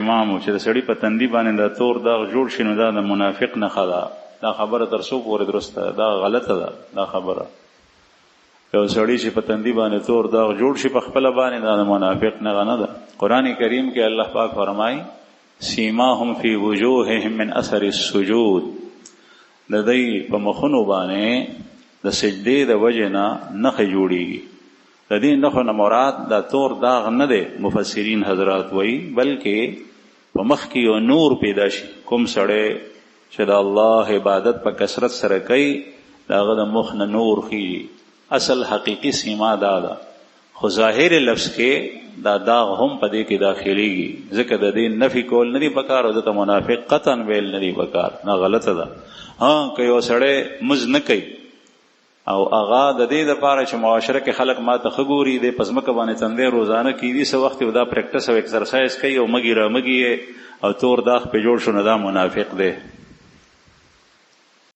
امام چې د سړي په تندي باندې دا تور داغ جوړ شي نو دا د منافق نښه ده. دا خبره تر څو پورې درسته ده؟ دا غلطه ده دا خبره. یو سړي چې په تندي باندې تور داغ جوړ شي په خپله باندې دا د منافق نښه نه ده. قرآن کریم کې الله پاک فرمایي سیماهم فی وجوههم من اثر السجود، د دوی په مخونو باندې د سجدې د وجې نه نښې جوړېږي. د دې نښو نه مراد دا تور داغ نه دی، مفسرین حضرات وایي، بلکې په مخ کې یو نور پیدا شي. کوم سړی چې د الله عبادت په کثرت سره کوي د هغه د مخ نه نور خیږي. اصل حقیقي سیما دا ده، خو ظاهر لفظ کې دا داغ هم په دې کې داخليږي. ځکه د دې نفي کول نه دی پکار او د منافق قطعا ویل نه دی پکار، نه غلطه ده. ها که یو سړی مز نه کوي او هغه د دې لپاره چې معاشره کې خلک ما ته ښه ګوري، د پزمکه باندې تندی روزانه کیدي څه وخت دا پریکټس او ایکسرسایز کوي او مګي را مګي او تور داغ په جوړ شو نه دا منافق دی.